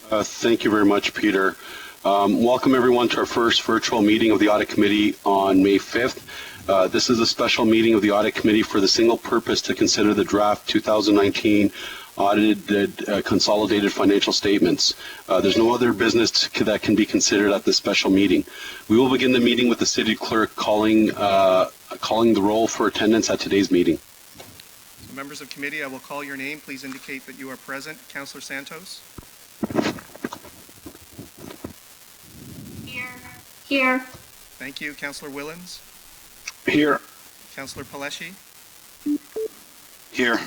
Thank you very much, Peter. Welcome everyone to our first virtual meeting of the Audit Committee on May 5th. This is a special meeting of the Audit Committee for the single purpose to consider the draft 2019 audited consolidated financial statements. There's no other business that can be considered at this special meeting. We will begin the meeting with the City Clerk calling the roll for attendance at today's meeting. So members of committee, I will call your name. Please indicate that you are present. Councillor Santos. Here. Thank you. Councillor Willens. Here. Councillor Paleshi. Here.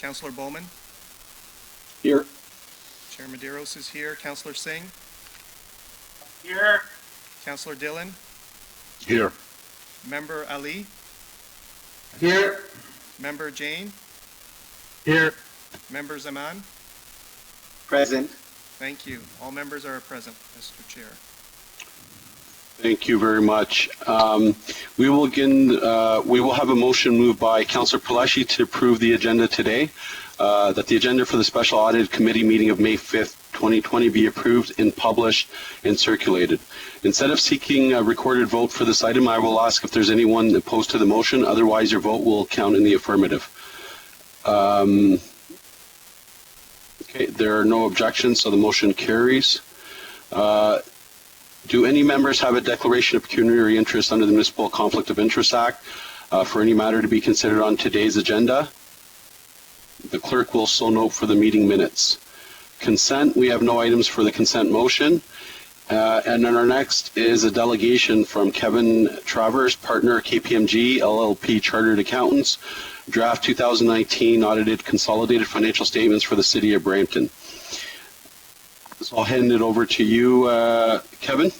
Councillor Bowman. Here. Chair Medeiros is here. Councillor Singh. Here. Councillor Dillon. Here. Member Ali. Here. Member Jane. Here. Member Zaman. Present. Thank you. All members are present, Mr. Chair. Thank you very much. We will have a motion moved by Councillor Paleshi to approve the agenda today, that the agenda for the Special Audit Committee meeting of May 5th, 2020 be approved and published and circulated. Instead of seeking a recorded vote for this item, I will ask if there's anyone opposed to the motion. Otherwise, your vote will count in the affirmative. Okay, there are no objections, so the motion carries. Do any members have a declaration of pecuniary interest under the Municipal Conflict of Interest Act for any matter to be considered on today's agenda? The clerk will so note for the meeting minutes. Consent, we have no items for the consent motion. And then our next is a delegation from Kevin Travers, partner KPMG, LLP Chartered Accountants, draft 2019 audited consolidated financial statements for the City of Brampton. So I'll hand it over to you, Kevin.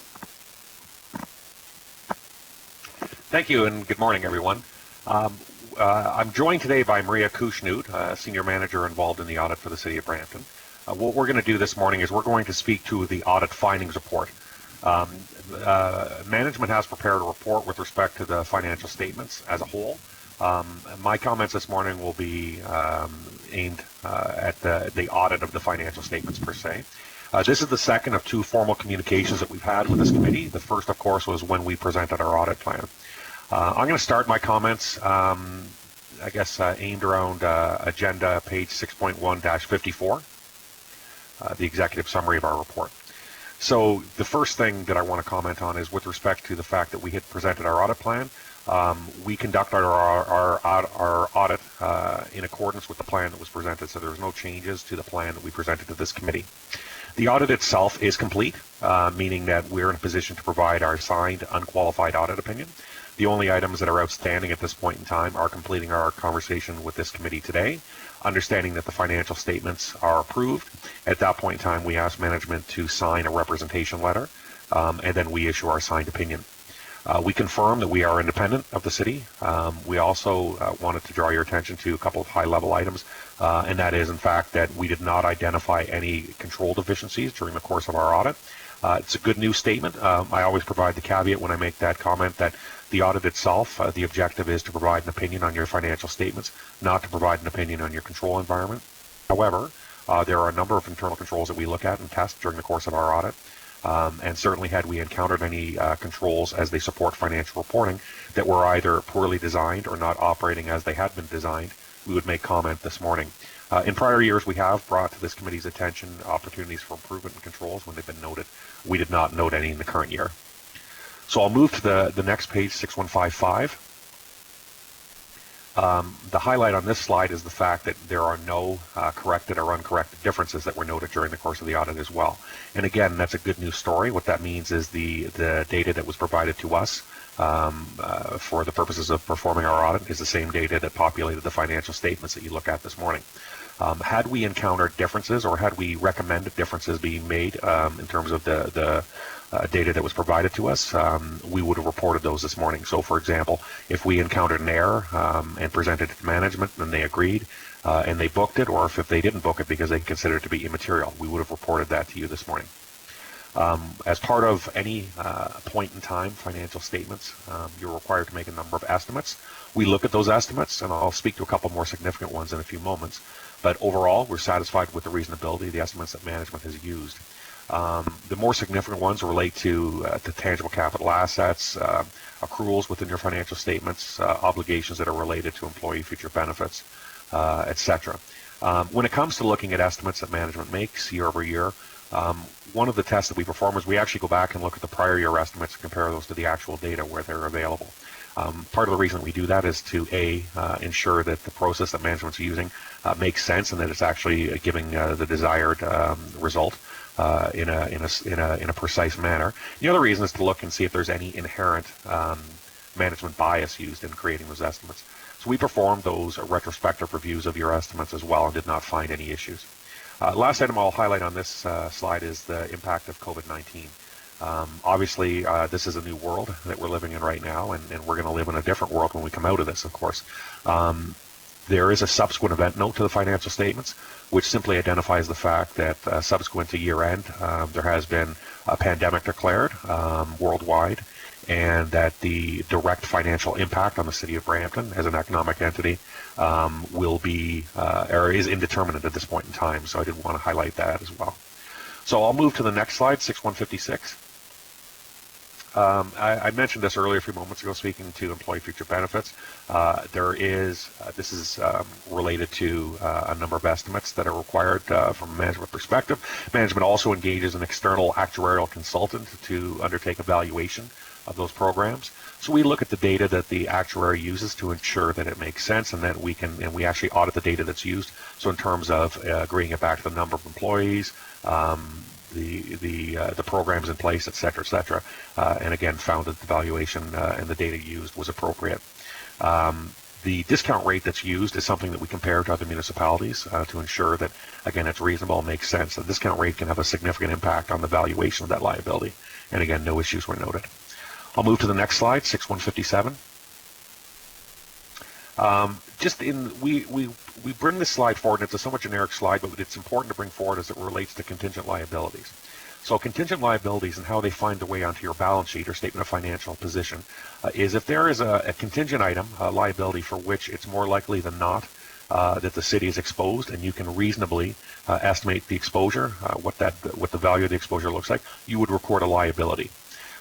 Thank you, and good morning, everyone. I'm joined today by Maria Kushnut, Senior Manager involved in the audit for the City of Brampton. What we're going to do this morning is we're going to speak to the audit findings report. Management has prepared a report with respect to the financial statements as a whole. My comments this morning will be aimed at the audit of the financial statements per se. This is the second of two formal communications that we've had with this committee. The first, of course, was when we presented our audit plan. I'm going to start my comments, aimed around agenda page 6.1-54, the executive summary of our report. So the first thing that I want to comment on is with respect to the fact that we had presented our audit plan. We conduct our audit in accordance with the plan that was presented, so there's no changes to the plan that we presented to this committee. The audit itself is complete, meaning that we're in a position to provide our signed, unqualified audit opinion. The only items that are outstanding at this point in time are completing our conversation with this committee today, understanding that the financial statements are approved. At that point in time, we ask management to sign a representation letter, and then we issue our signed opinion. We confirm that we are independent of the city. We also wanted to draw your attention to a couple of high-level items, and that is, in fact, that we did not identify any control deficiencies during the course of our audit. It's a good news statement. I always provide the caveat when I make that comment that the audit itself, the objective is to provide an opinion on your financial statements, not to provide an opinion on your control environment. However, there are a number of internal controls that we look at and test during the course of our audit. And certainly had we encountered any controls as they support financial reporting that were either poorly designed or not operating as they had been designed, we would make comment this morning. In prior years, we have brought to this committee's attention opportunities for improvement in controls when they've been noted. We did not note any in the current year. So I'll move to the next page, 6155. The highlight on this slide is the fact that there are no corrected or uncorrected differences that were noted during the course of the audit as well. And again, that's a good news story. What that means is the data that was provided to us for the purposes of performing our audit is the same data that populated the financial statements that you look at this morning. Had we encountered differences or had we recommended differences being made in terms of the data that was provided to us, we would have reported those this morning. So, for example, if we encountered an error and presented it to management and they agreed and they booked it, or if they didn't book it because they considered it to be immaterial, we would have reported that to you this morning. As part of any point in time financial statements, you're required to make a number of estimates. We look at those estimates, and I'll speak to a couple more significant ones in a few moments. But overall, we're satisfied with the reasonability of the estimates that management has used. The more significant ones relate to tangible capital assets, accruals within your financial statements, obligations that are related to employee future benefits, etc. When it comes to looking at estimates that management makes year over year, one of the tests that we perform is we actually go back and look at the prior year estimates and compare those to the actual data where they're available. Part of the reason we do that is to ensure that the process that management's using makes sense and that it's actually giving the desired result in a precise manner. The other reason is to look and see if there's any inherent management bias used in creating those estimates. So we performed those retrospective reviews of your estimates as well and did not find any issues. Last item I'll highlight on this slide is the impact of COVID-19. Obviously, this is a new world that we're living in right now, and we're going to live in a different world when we come out of this, of course. There is a subsequent event note to the financial statements, which simply identifies the fact that subsequent to year-end, there has been a pandemic declared worldwide, and that the direct financial impact on the city of Brampton as an economic entity will be, or is indeterminate at this point in time. So I did want to highlight that as well. So I'll move to the next slide, 6156. I mentioned this earlier a few moments ago, speaking to employee future benefits. This is related to a number of estimates that are required from a management perspective. Management also engages an external actuarial consultant to undertake evaluation of those programs. So we look at the data that the actuary uses to ensure that it makes sense, and that we actually audit the data that's used. So in terms of agreeing it back to the number of employees, the programs in place, et cetera, and again found that the valuation and the data used was appropriate. The discount rate that's used is something that we compare to other municipalities to ensure that, again, it's reasonable and makes sense. The discount rate can have a significant impact on the valuation of that liability, and again, no issues were noted. I'll move to the next slide, 6157. We bring this slide forward, and it's a somewhat generic slide, but it's important to bring forward as it relates to contingent liabilities. So contingent liabilities and how they find their way onto your balance sheet or statement of financial position is if there is a contingent item, a liability for which it's more likely than not that the city is exposed, and you can reasonably estimate the exposure, what the value of the exposure looks like, you would record a liability.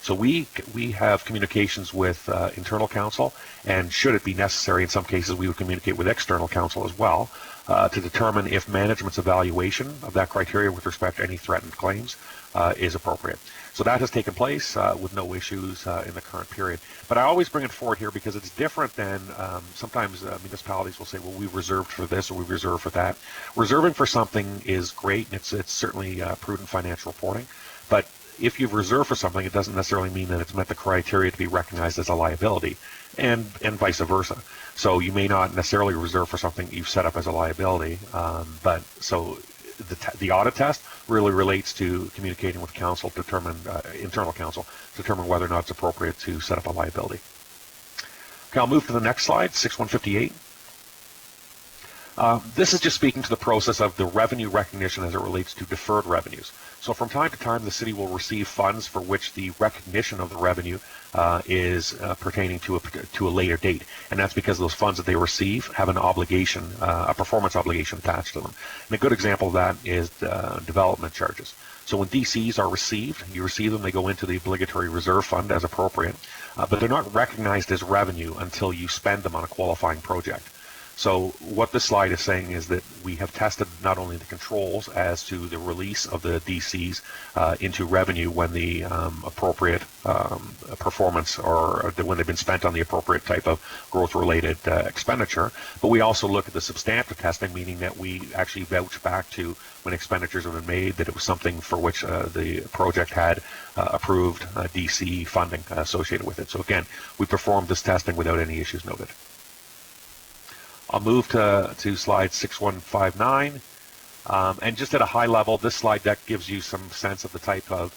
So we have communications with internal counsel, and should it be necessary, in some cases we would communicate with external counsel as well to determine if management's evaluation of that criteria with respect to any threatened claims is appropriate. So that has taken place with no issues in the current period. But I always bring it forward here because it's different than sometimes municipalities will say, well, we've reserved for this or we've reserved for that. Reserving for something is great, and it's certainly prudent financial reporting. But if you've reserved for something, it doesn't necessarily mean that it's met the criteria to be recognized as a liability, and vice versa. So you may not necessarily reserve for something you've set up as a liability, but so the audit test really relates to communicating with counsel, internal counsel, to determine whether or not it's appropriate to set up a liability. Okay, I'll move to the next slide, 6158. This is just speaking to the process of the revenue recognition as it relates to deferred revenues. So from time to time, the city will receive funds for which the recognition of the revenue is pertaining to a later date, and that's because those funds that they receive have an obligation, a performance obligation attached to them. And a good example of that is development charges. So when DCs are received, you receive them, they go into the obligatory reserve fund as appropriate, but they're not recognized as revenue until you spend them on a qualifying project. So what this slide is saying is that we have tested not only the controls as to the release of the DCs into revenue when the appropriate performance or when they've been spent on the appropriate type of growth-related expenditure, but we also look at the substantive testing, meaning that we actually vouch back to when expenditures have been made that it was something for which the project had approved DC funding associated with it. So again, we performed this testing without any issues noted. I'll move to slide 6159. And just at a high level, this slide deck gives you some sense of the type of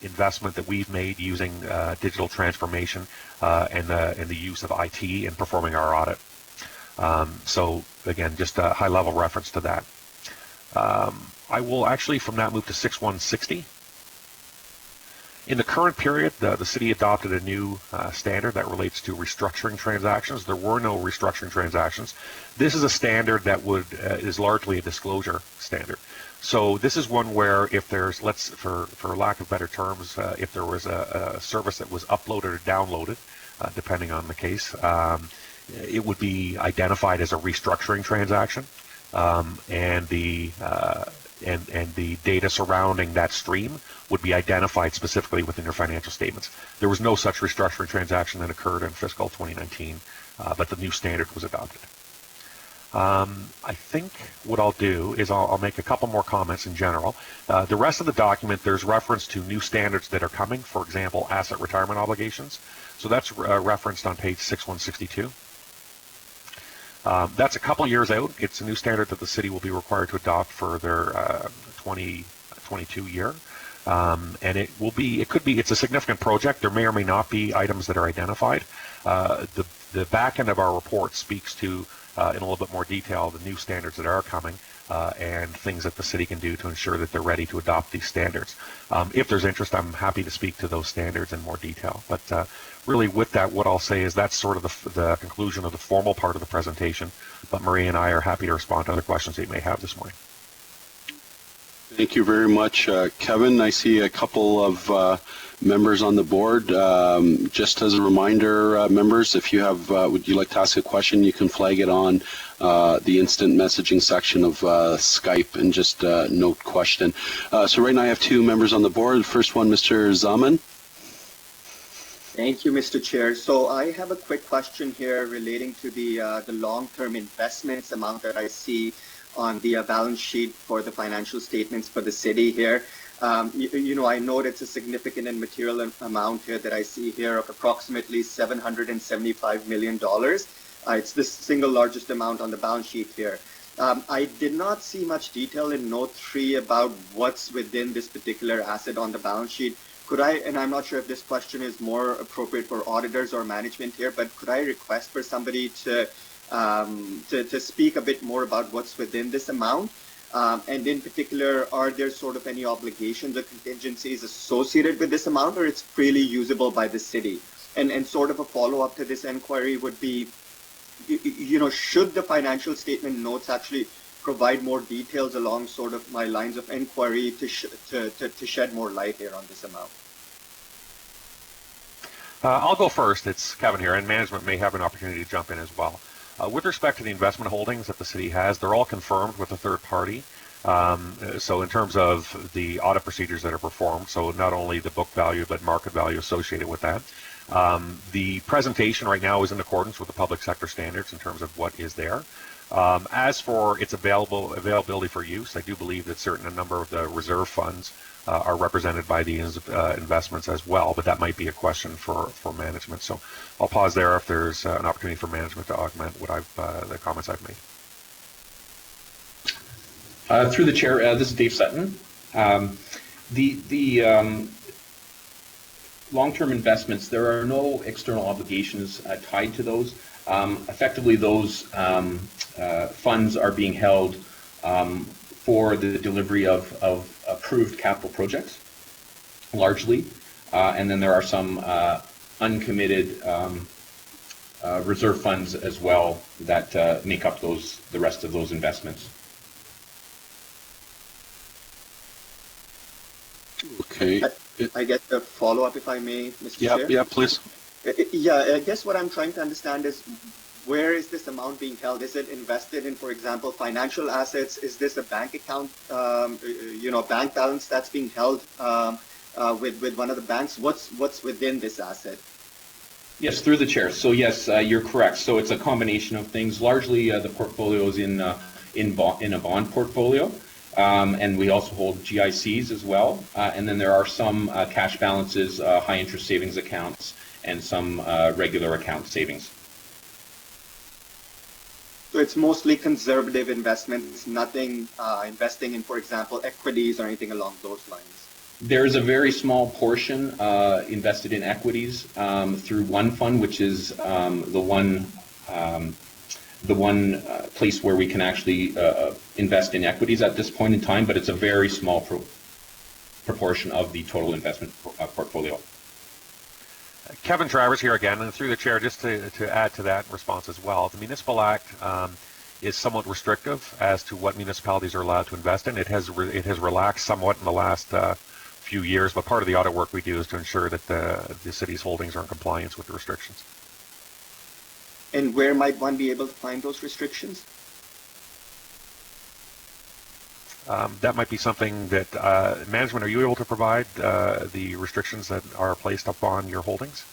investment that we've made using digital transformation and the use of IT in performing our audit. So again, just a high level reference to that. I will actually from that move to 6160. In the current period, the city adopted a new standard that relates to restructuring transactions. There were no restructuring transactions. This is a standard that is largely a disclosure standard. So this is one where if there's, for lack of better terms, if there was a service that was uploaded or downloaded, depending on the case, it would be identified as a restructuring transaction, and the data surrounding that stream would be identified specifically within your financial statements. There was no such restructuring transaction that occurred in fiscal 2019, but the new standard was adopted. I think what I'll do is I'll make a couple more comments in general. The rest of the document, there's reference to new standards that are coming, for example, asset retirement obligations. So that's referenced on page 6162. That's a couple years out. It's a new standard that the city will be required to adopt for their 2022 year. And it's a significant project. There may or may not be items that are identified. The back end of our report speaks to, in a little bit more detail, the new standards that are coming and things that the city can do to ensure that they're ready to adopt these standards. If there's interest, I'm happy to speak to those standards in more detail. But really, with that, what I'll say is that's sort of the conclusion of the formal part of the presentation. But Marie and I are happy to respond to other questions that you may have this morning. Thank you very much, Kevin. I see a couple of members on the board. Just as a reminder, members, if you have, would you like to ask a question, you can flag it on the instant messaging section of Skype and just note question. So right now I have two members on the board. The first one, Mr. Zaman. Thank you, Mr. Chair. So I have a quick question here relating to the long-term investments amount that I see on the balance sheet for the financial statements for the city here. I note it's a significant and material amount here that I see here of approximately $775 million. It's the single largest amount on the balance sheet here. I did not see much detail in note 3 about what's within this particular asset on the balance sheet. Could I, and I'm not sure if this question is more appropriate for auditors or management here, but could I request for somebody to speak a bit more about what's within this amount? And in particular, are there sort of any obligations or contingencies associated with this amount, or it's freely usable by the city? And sort of a follow-up to this inquiry would be, should the financial statement notes actually provide more details along sort of my lines of inquiry to shed more light here on this amount? I'll go first. It's Kevin here, and management may have an opportunity to jump in as well. With respect to the investment holdings that the city has, they're all confirmed with a third party. So in terms of the audit procedures that are performed, so not only the book value but market value associated with that. The presentation right now is in accordance with the public sector standards in terms of what is there. As for its availability for use, I do believe that a number of the reserve funds are represented by these investments as well, but that might be a question for management. So I'll pause there if there's an opportunity for management to augment what the comments I've made. Through the chair, this is Dave Sutton. The long-term investments, there are no external obligations tied to those. Effectively, those funds are being held for the delivery of approved capital projects, largely, and then there are some uncommitted reserve funds as well that make up the rest of those investments. Okay. I get a follow-up, if I may, Mr. Chair? Yeah, please. Yeah, I guess what I'm trying to understand is, where is this amount being held? Is it invested in, for example, financial assets? Is this a bank account, bank balance that's being held with one of the banks? What's within this asset? Yes, through the chair. So yes, you're correct. So it's a combination of things. Largely, the portfolio is in a bond portfolio, and we also hold GICs as well. And then there are some cash balances, high interest savings accounts, and some regular account savings. So it's mostly conservative investments, nothing investing in, for example, equities or anything along those lines? There is a very small portion invested in equities through one fund, which is the one place where we can actually invest in equities at this point in time, but it's a very small proportion of the total investment portfolio. Kevin Travers here again, and through the chair, just to add to that response as well, the Municipal Act is somewhat restrictive as to what municipalities are allowed to invest in. It has relaxed somewhat in the last few years, but part of the audit work we do is to ensure that the city's holdings are in compliance with the restrictions. And where might one be able to find those restrictions? That might be something that management, are you able to provide the restrictions that are placed upon your holdings?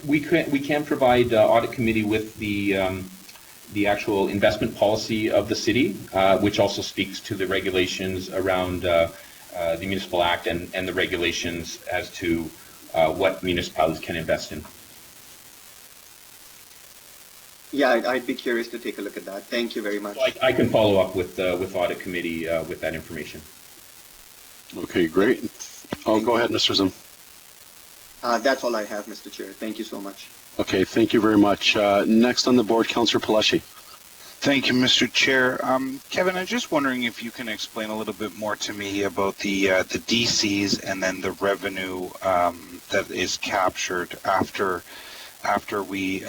We can provide audit committee with the actual investment policy of the city, which also speaks to the regulations around the Municipal Act and the regulations as to what municipalities can invest in. Yeah, I'd be curious to take a look at that. Thank you very much. So I can follow up with audit committee with that information. Okay, great. Oh, go ahead, Mr. Zim. That's all I have, Mr. Chair. Thank you so much. Okay, thank you very much. Next on the board, Councillor Palashi. Thank you, Mr. Chair. Kevin, I'm just wondering if you can explain a little bit more to me about the DCs and then the revenue that is captured after we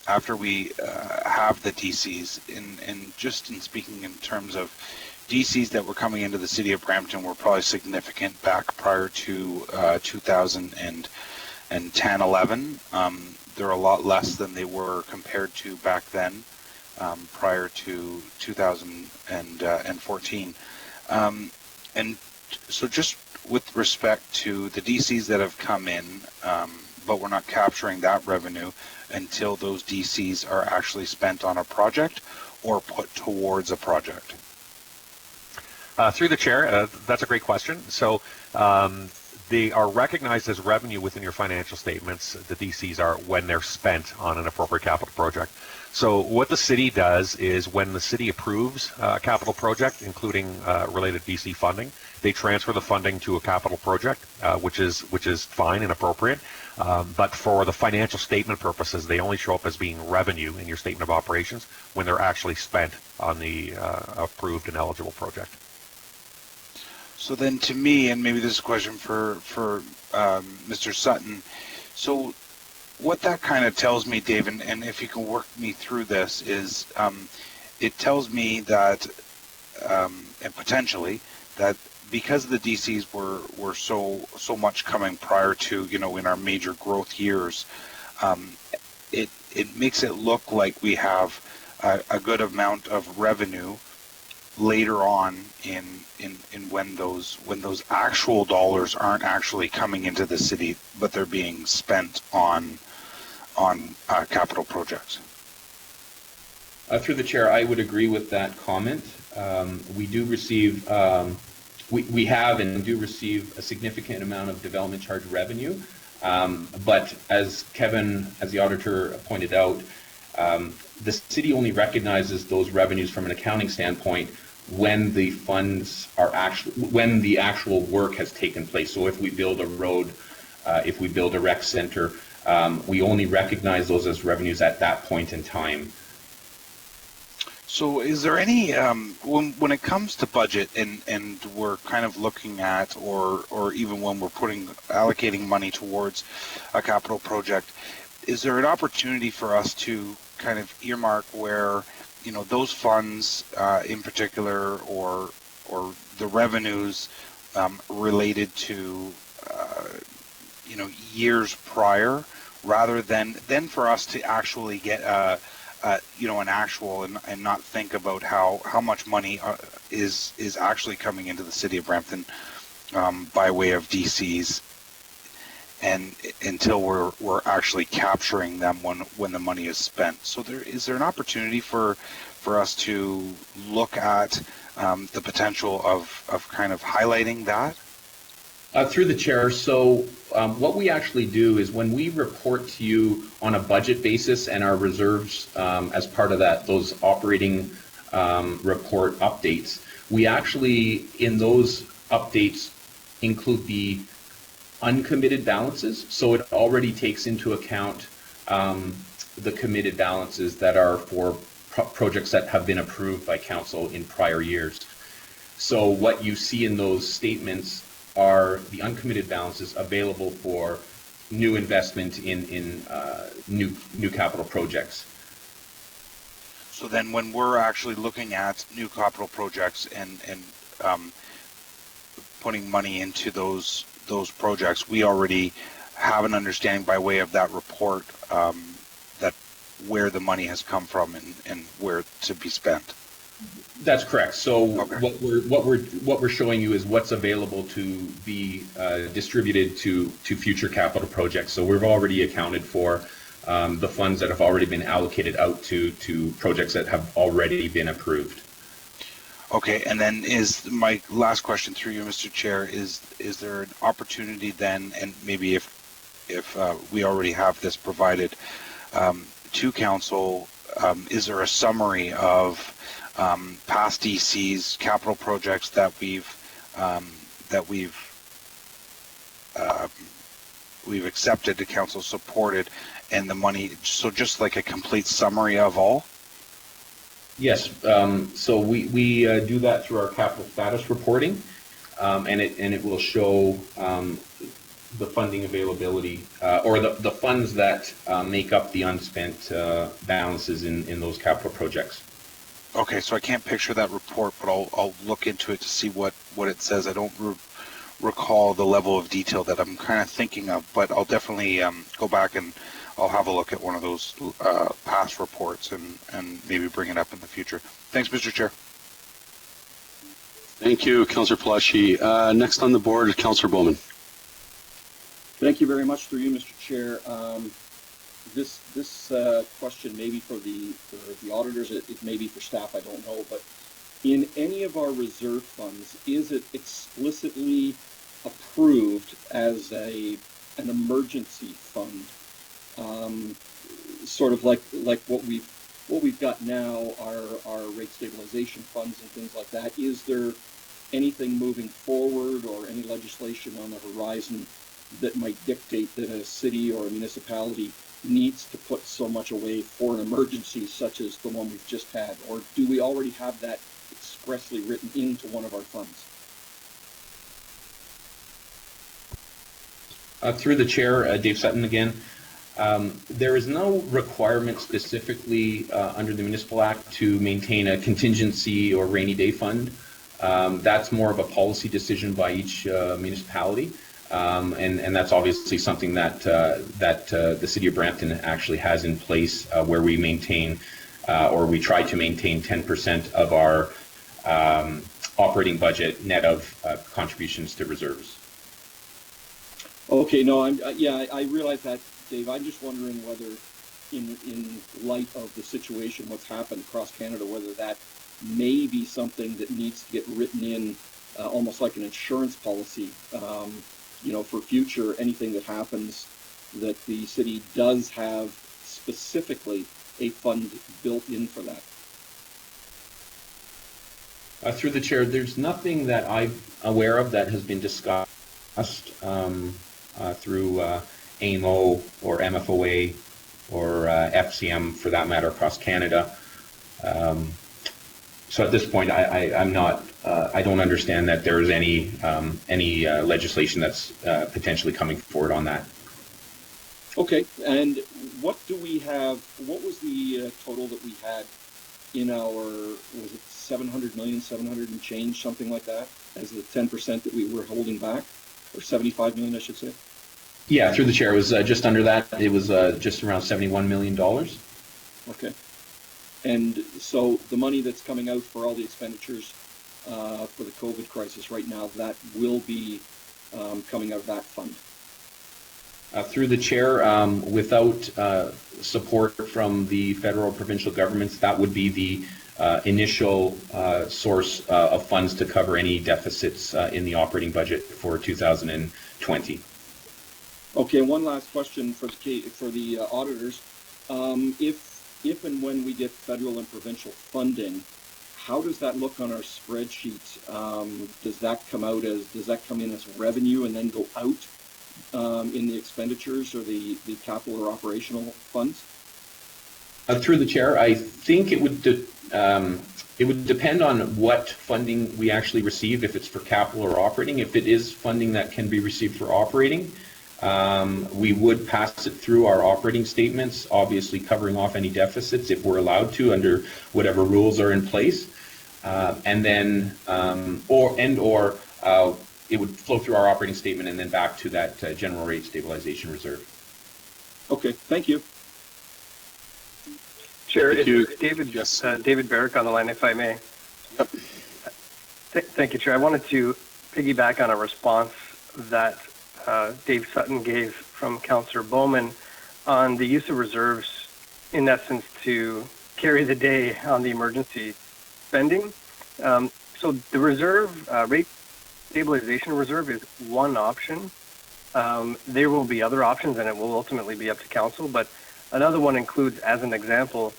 have the DCs. And just in speaking in terms of DCs that were coming into the city of Brampton were probably significant back prior to 2010-11. They're a lot less than they were compared to back then, prior to 2014. And so just with respect to the DCs that have come in, but we're not capturing that revenue until those DCs are actually spent on a project or put towards a project. Through the chair, that's a great question. So they are recognized as revenue within your financial statements. The DCs are when they're spent on an appropriate capital project. So what the city does is when the city approves a capital project, including related DC funding, they transfer the funding to a capital project, which is fine and appropriate. But for the financial statement purposes, they only show up as being revenue in your statement of operations when they're actually spent on the approved and eligible project. So then to me, and maybe this is a question for Mr. Sutton, so what that kind of tells me, Dave, and if you can work me through this, is it tells me that, and potentially, that because the DCs were so much coming prior to, in our major growth years, it makes it look like we have a good amount of revenue later on in when those actual dollars aren't actually coming into the city, but they're being spent on capital projects. Through the chair, I would agree with that comment. We do receive, we have and do receive a significant amount of development charge revenue, but as Kevin, as the auditor pointed out, the city only recognizes those revenues from an accounting standpoint when the funds are when the actual work has taken place. So if we build a road, if we build a rec center, we only recognize those as revenues at that point in time. So is there any, when it comes to budget and we're kind of looking at, or even when we're allocating money towards a capital project, is there an opportunity for us to kind of earmark where, those funds in particular, or the revenues related to, years prior, rather than for us to actually get an actual and not think about how much money is actually coming into the city of Brampton by way of DCs, and until we're actually capturing them when the money is spent. So is there an opportunity for us to look at the potential of kind of highlighting that? Through the chair, so what we actually do is when we report to you on a budget basis and our reserves as part of those operating report updates, we actually, in those updates, include the uncommitted balances. So it already takes into account the committed balances that are for projects that have been approved by council in prior years. So what you see in those statements are the uncommitted balances available for new investment in new capital projects. So then when we're actually looking at new capital projects and putting money into those projects, we already have an understanding by way of that report that where the money has come from and where to be spent. That's correct. So Okay. what we're showing you is what's available to be distributed to future capital projects. So we've already accounted for the funds that have already been allocated out to projects that have already been approved. Okay, and then is my last question through you, Mr. Chair, is there an opportunity then, and maybe if we already have this provided to council, is there a summary of past ECs, capital projects that we've accepted, the council supported, and the money, so just like a complete summary of all? Yes, so we do that through our capital status reporting, and it will show the funding availability or the funds that make up the unspent balances in those capital projects. Okay, so I can't picture that report, but I'll look into it to see what it says. I don't recall the level of detail that I'm kind of thinking of, but I'll definitely go back and I'll have a look at one of those past reports and maybe bring it up in the future. Thanks, Mr. Chair. Thank you, Councillor Palashi. Next on the board is Councillor Bowman. Thank you very much through you, Mr. Chair. This question may be for the auditors, it may be for staff, I don't know, but in any of our reserve funds, is it explicitly approved as an emergency fund? Sort of like what we've got now, our rate stabilization funds and things like that. Is there anything moving forward or any legislation on the horizon that might dictate that a city or a municipality needs to put so much away for an emergency such as the one we've just had? Or do we already have that expressly written into one of our funds? Through the chair, Dave Sutton again. There is no requirement specifically under the Municipal Act to maintain a contingency or rainy day fund. That's more of a policy decision by each municipality. And that's obviously something that the City of Brampton actually has in place where we maintain or we try to maintain 10% of our operating budget net of contributions to reserves. Okay, no, I realize that, Dave. I'm just wondering whether, in light of the situation, what's happened across Canada, whether that may be something that needs to get written in, almost like an insurance policy, for future anything that happens, that the city does have specifically a fund built in for that. Through the chair, there's nothing that I'm aware of that has been discussed through AMO or MFOA or FCM for that matter across Canada. So at this point, I'm not. I don't understand that there is any legislation that's potentially coming forward on that. Okay, and what do we have? What was the total that we had in our? Was it 700 million, 700 and change, something like that, as the 10% that we were holding back, or 75 million, I should say? Yeah, through the chair, it was just under that. It was just around $71 million. Okay. And so the money that's coming out for all the expenditures for the COVID crisis right now, that will be coming out of that fund. Through the chair, without support from the federal provincial governments, that would be the initial source of funds to cover any deficits in the operating budget for 2020. Okay, and one last question for the auditors. If and when we get federal and provincial funding, how does that look on our spreadsheet? Does that come in as revenue and then go out in the expenditures or the capital or operational funds? Through the chair, I think it would It would depend on what funding we actually receive, if it's for capital or operating. If it is funding that can be received for operating, we would pass it through our operating statements, obviously covering off any deficits if we're allowed to under whatever rules are in place. And then, or it would flow through our operating statement and then back to that general rate stabilization reserve. Okay, thank you. Chair, Thank you. David, Yes. David Barrick on the line, if I may. Yep. Thank you, Chair. I wanted to piggyback on a response that Dave Sutton gave from Councillor Bowman on the use of reserves, in essence, to carry the day on the emergency spending. So the reserve, rate stabilization reserve, is one option. There will be other options, and it will ultimately be up to council, but another one includes, as an example,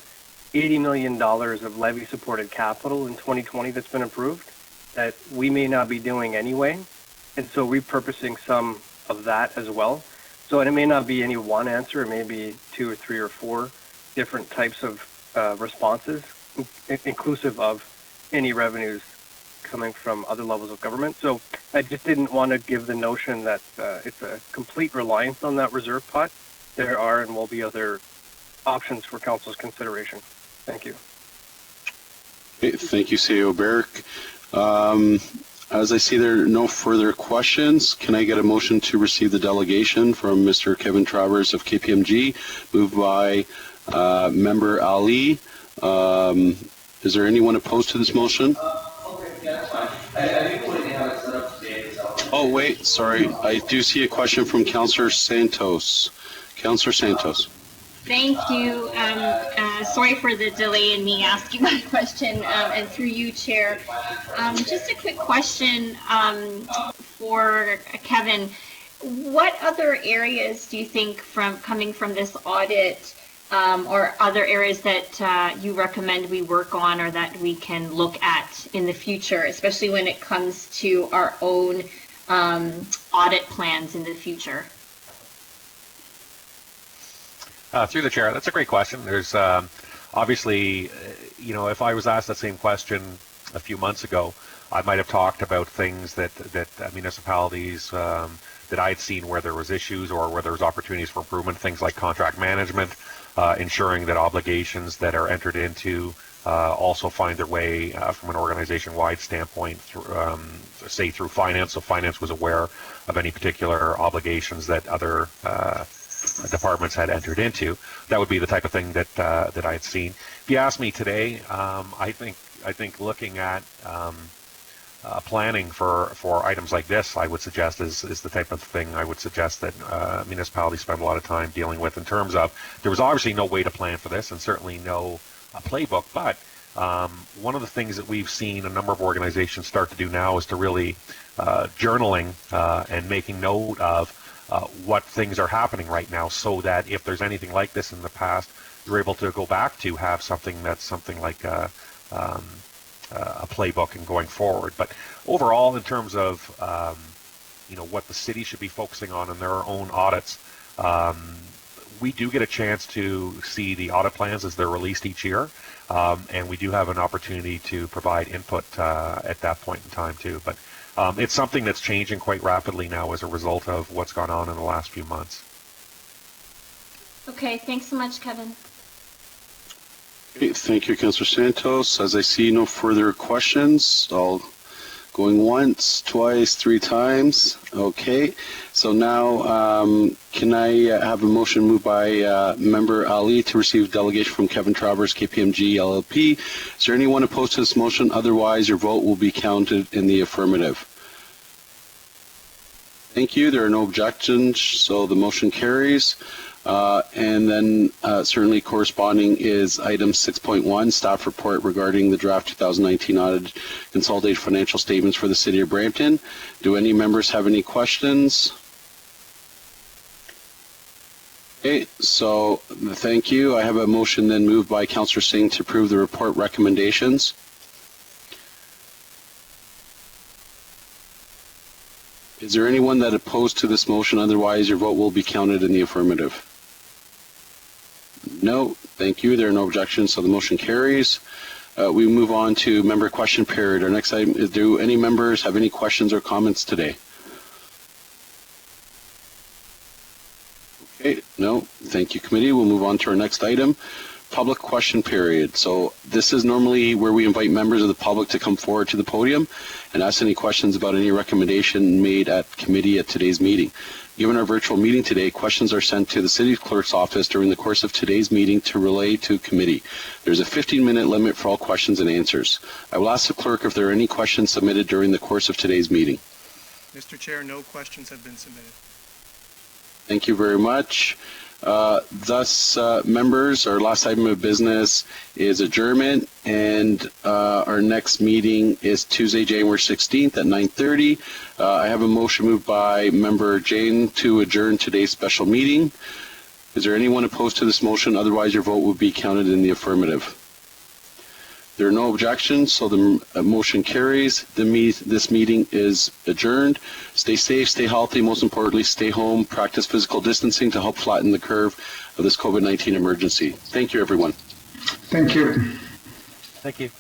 $80 million of levy-supported capital in 2020 that's been approved that we may not be doing anyway, and so repurposing some of that as well. So and it may not be any one answer, it may be 2 or 3 or 4 different types of responses, inclusive of any revenues coming from other levels of government. So I just didn't want to give the notion that it's a complete reliance on that reserve pot. There are and will be other options for council's consideration. Thank you. Okay, thank you, CEO Barrick. As I see there are no further questions, can I get a motion to receive the delegation from Mr. Kevin Travers of KPMG, moved by Member Ali? Is there anyone opposed to this motion? Okay, yeah, that's fine. I think what they have it set up today. Oh, wait, sorry. I do see a question from Councillor Santos. Councillor Santos. Thank you. Sorry for the delay in me asking my question, and through you, Chair. Just a quick question for Kevin. What other areas do you think coming from this audit or other areas that you recommend we work on or that we can look at in the future, especially when it comes to our own audit plans in the future? Through the chair, that's a great question. There's obviously, if I was asked that same question a few months ago, I might have talked about things that municipalities that I had seen where there was issues or where there was opportunities for improvement, things like contract management, ensuring that obligations that are entered into also find their way from an organization-wide standpoint, say through finance, so finance was aware of any particular obligations that other departments had entered into. That would be the type of thing that that I had seen. If you ask me today, I think looking at planning for items like this, I would suggest is the type of thing I would suggest that municipalities spend a lot of time dealing with. In terms of, there was obviously no way to plan for this, and certainly no playbook. But one of the things that we've seen a number of organizations start to do now is to really journaling and making note of what things are happening right now, so that if there's anything like this in the past, you're able to go back to have something that's something like a playbook and going forward. But overall, in terms of what the city should be focusing on in their own audits, we do get a chance to see the audit plans as they're released each year, and we do have an opportunity to provide input at that point in time too. But it's something that's changing quite rapidly now as a result of what's gone on in the last few months. Okay, thanks so much, Kevin. Okay, thank you, Councillor Santos. As I see no further questions, I'll going once, twice, 3 times. Okay, so now can I have a motion moved by Member Ali to receive delegation from Kevin Travers, KPMG LLP? Is there anyone opposed to this motion? Otherwise, your vote will be counted in the affirmative. Thank you. There are no objections, so the motion carries. And then certainly corresponding is item 6.1, staff report regarding the draft 2019 audited consolidated financial statements for the City of Brampton. Do any members have any questions? Okay, so thank you. I have a motion then moved by Councillor Singh to approve the report recommendations. Is there anyone that opposed to this motion? Otherwise, your vote will be counted in the affirmative. No, thank you. There are no objections, so the motion carries. we move on to member question period. Our next item is, do any members have any questions or comments today? Okay, no, thank you, committee. We'll move on to our next item, public question period. So this is normally where we invite members of the public to come forward to the podium and ask any questions about any recommendation made at committee at today's meeting. Given our virtual meeting today, questions are sent to the City Clerk's office during the course of today's meeting to relay to committee. There's a 15-minute limit for all questions and answers. I will ask the clerk if there are any questions submitted during the course of today's meeting. Mr. Chair, no questions have been submitted. Thank you very much. Thus, members, our last item of business is adjournment, and our next meeting is Tuesday, January 16th at 9:30. I have a motion moved by member Jane to adjourn today's special meeting. Is there anyone opposed to this motion? Otherwise, your vote will be counted in the affirmative. There are no objections, so the motion carries. This meeting is adjourned. Stay safe, stay healthy, most importantly, stay home, practice physical distancing to help flatten the curve of this COVID-19 emergency. Thank you, everyone. Thank you. Thank you.